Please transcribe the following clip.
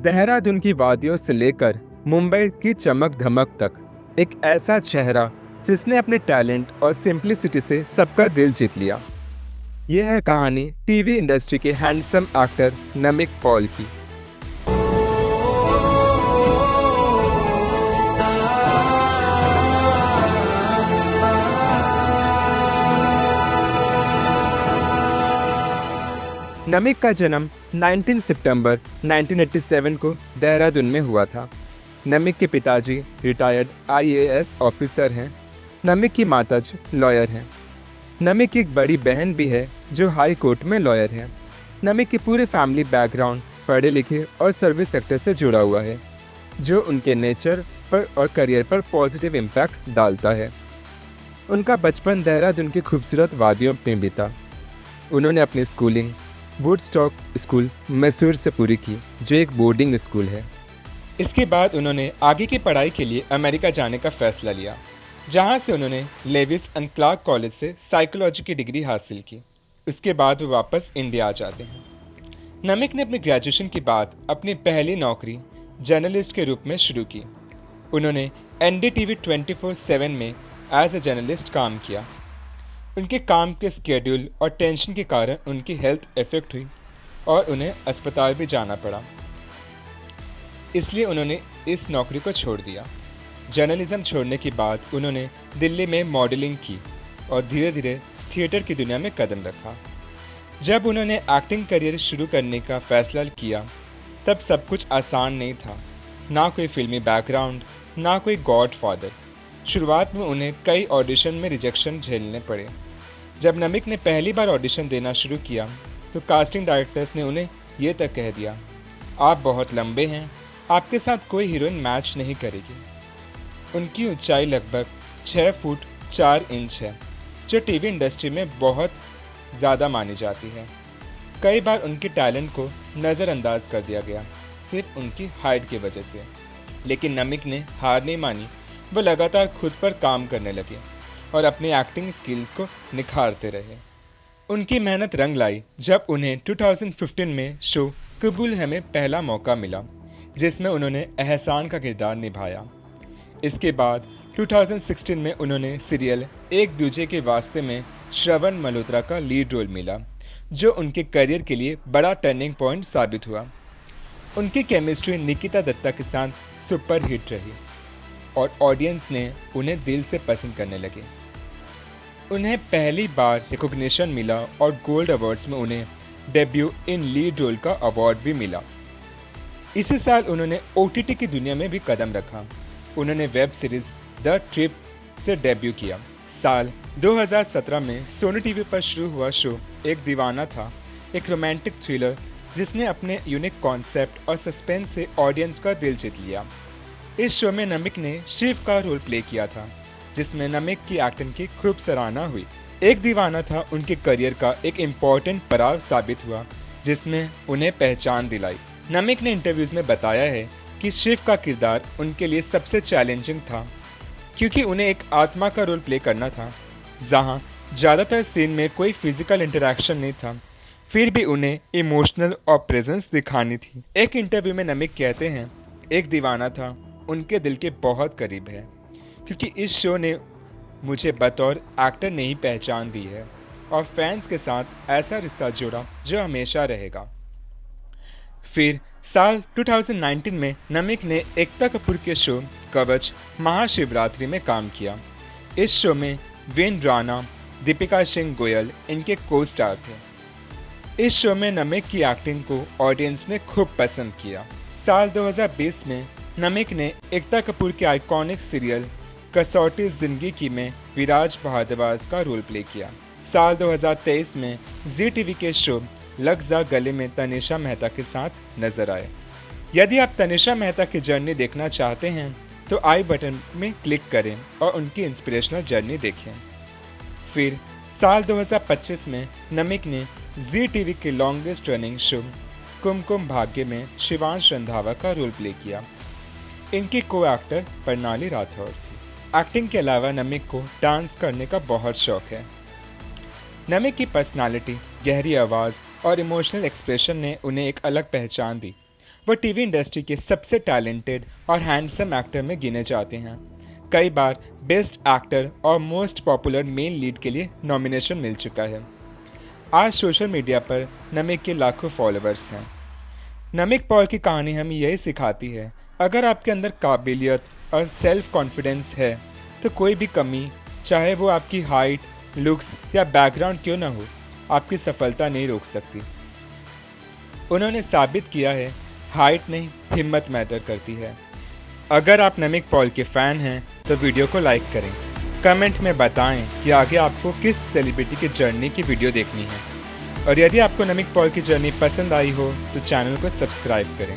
देहरादून की वादियों से लेकर मुंबई की चमक धमक तक एक ऐसा चेहरा जिसने अपने टैलेंट और सिंप्लिसिटी से सबका दिल जीत लिया। यह है कहानी टीवी इंडस्ट्री के हैंडसम एक्टर नमिक पॉल की। नमिक का जन्म 19 सितंबर 1987 को देहरादून में हुआ था। नमिक के पिताजी रिटायर्ड आईएएस ऑफिसर हैं। नमिक की माताजी लॉयर हैं। नमिक की एक बड़ी बहन भी है जो हाई कोर्ट में लॉयर है। नमिक की पूरे फैमिली बैकग्राउंड पढ़े लिखे और सर्विस सेक्टर से जुड़ा हुआ है, जो उनके नेचर पर और करियर पर पॉजिटिव इम्पैक्ट डालता है। उनका बचपन देहरादून की खूबसूरत वादियों में बीता। उन्होंने अपनी स्कूलिंग वुडस्टॉक स्कूल मैसूर से पूरी की, जो एक बोर्डिंग स्कूल है। इसके बाद उन्होंने आगे की पढ़ाई के लिए अमेरिका जाने का फैसला लिया, जहां से उन्होंने लेविस एंड क्लार्क कॉलेज से साइकोलॉजी की डिग्री हासिल की। उसके बाद वो वापस इंडिया आ जाते हैं। नमिक ने अपनी ग्रेजुएशन के बाद अपनी पहली नौकरी जर्नलिस्ट के रूप में शुरू की। उन्होंने NDTV 24/7 में एज ए जर्नलिस्ट काम किया। उनके काम के स्केड्यूल और टेंशन के कारण उनकी हेल्थ इफेक्ट हुई और उन्हें अस्पताल भी जाना पड़ा। इसलिए उन्होंने इस नौकरी को छोड़ दिया। जर्नलिज्म छोड़ने के बाद उन्होंने दिल्ली में मॉडलिंग की और धीरे धीरे थिएटर की दुनिया में कदम रखा। जब उन्होंने एक्टिंग करियर शुरू करने का फैसला किया, तब सब कुछ आसान नहीं था। ना कोई फिल्मी बैकग्राउंड, ना कोई गॉड फादर। शुरुआत में उन्हें कई ऑडिशन में रिजेक्शन झेलने पड़े। जब नमिक ने पहली बार ऑडिशन देना शुरू किया, तो कास्टिंग डायरेक्टर्स ने उन्हें ये तक कह दिया, आप बहुत लंबे हैं, आपके साथ कोई हीरोइन मैच नहीं करेगी। उनकी ऊंचाई लगभग 6 फुट 4 इंच है, जो टीवी इंडस्ट्री में बहुत ज़्यादा मानी जाती है। कई बार उनके टैलेंट को नज़रअंदाज कर दिया गया, सिर्फ उनकी हाइट की वजह से। लेकिन नमिक ने हार नहीं मानी। वो लगातार खुद पर काम करने लगे और अपनी एक्टिंग स्किल्स को निखारते रहे। उनकी मेहनत रंग लाई जब उन्हें 2015 में शो कबूल है में पहला मौका मिला, जिसमें उन्होंने एहसान का किरदार निभाया। इसके बाद 2016 में उन्होंने सीरियल एक दूजे के वास्ते में श्रवण मल्होत्रा का लीड रोल मिला, जो उनके करियर के लिए बड़ा टर्निंग पॉइंट साबित हुआ। उनकी केमिस्ट्री निकिता दत्ता के साथ सुपर हिट रही और ऑडियंस ने उन्हें दिल से पसंद करने लगे। उन्हें पहली बार रिकॉग्निशन मिला और गोल्ड अवार्ड्स में उन्हें डेब्यू इन लीड रोल का अवार्ड भी मिला। इसी साल उन्होंने OTT की दुनिया में भी कदम रखा। उन्होंने वेब सीरीज द ट्रिप से डेब्यू किया। साल 2017 में सोनी टीवी पर शुरू हुआ शो एक दीवाना था, एक रोमांटिक थ्रिलर जिसने अपने यूनिक कॉन्सेप्ट और सस्पेंस से ऑडियंस का दिल जीत लिया। इस शो में नमिक ने शिव का रोल प्ले किया था, जिसमें नमिक की एक्टिंग की खूब सराहना हुई। एक दीवाना था उनके करियर का एक इम्पॉर्टेंट पड़ाव साबित हुआ, जिसमें उन्हें पहचान दिलाई। नमिक ने इंटरव्यूज में बताया है कि शिव का किरदार उनके लिए सबसे चैलेंजिंग था, क्योंकि उन्हें एक आत्मा का रोल प्ले करना था, जहां ज़्यादातर सीन में कोई फिजिकल इंटरेक्शन नहीं था, फिर भी उन्हें इमोशनल और प्रेजेंस दिखानी थी। एक इंटरव्यू में नमिक कहते हैं, एक दीवाना था उनके दिल के बहुत करीब है, क्योंकि इस शो ने मुझे बतौर एक्टर नहीं पहचान दी है और फैंस के साथ ऐसा रिश्ता जोड़ा जो हमेशा रहेगा। फिर साल 2019 में नमिक ने एकता कपूर के शो कवच महाशिवरात्रि में काम किया। इस शो में वेन राणा, दीपिका सिंह गोयल इनके को स्टार थे। इस शो में नमिक की एक्टिंग को ऑडियंस ने खूब पसंद किया। साल 2020 में नमिक ने एकता कपूर के आइकॉनिक सीरियल कसौटी जिंदगी की में विराज भारद्वाज का रोल प्ले किया। साल 2023 में ZTV के शो लग जा गले में तनिषा मेहता के साथ नजर आए। यदि आप तनिषा मेहता की जर्नी देखना चाहते हैं तो आई बटन में क्लिक करें और उनकी इंस्पिरेशनल जर्नी देखें। फिर साल 2025 में नमिक ने ZTV के longest running show Kumkum Bhagya में शिवांश रंधावा का रोल प्ले किया। इनकी को एक्टर प्रणाली राठौर थी। एक्टिंग के अलावा नमिक को डांस करने का बहुत शौक है। नमिक की पर्सनालिटी, गहरी आवाज़ और इमोशनल एक्सप्रेशन ने उन्हें एक अलग पहचान दी। वो टीवी इंडस्ट्री के सबसे टैलेंटेड और हैंडसम एक्टर में गिने जाते हैं। कई बार बेस्ट एक्टर और मोस्ट पॉपुलर मेन लीड के लिए नॉमिनेशन मिल चुका है। आज सोशल मीडिया पर नमिक के लाखों फॉलोअर्स हैं। नमिक पॉल की कहानी हमें यही सिखाती है, अगर आपके अंदर काबिलियत और सेल्फ कॉन्फिडेंस है तो कोई भी कमी, चाहे वो आपकी हाइट, लुक्स या बैकग्राउंड क्यों ना हो, आपकी सफलता नहीं रोक सकती। उन्होंने साबित किया है, हाइट नहीं हिम्मत मैटर करती है। अगर आप नमिक पॉल के फ़ैन हैं तो वीडियो को लाइक करें। कमेंट में बताएं कि आगे आपको किस सेलिब्रिटी की जर्नी की वीडियो देखनी है। और यदि आपको नमिक पॉल की जर्नी पसंद आई हो तो चैनल को सब्सक्राइब करें।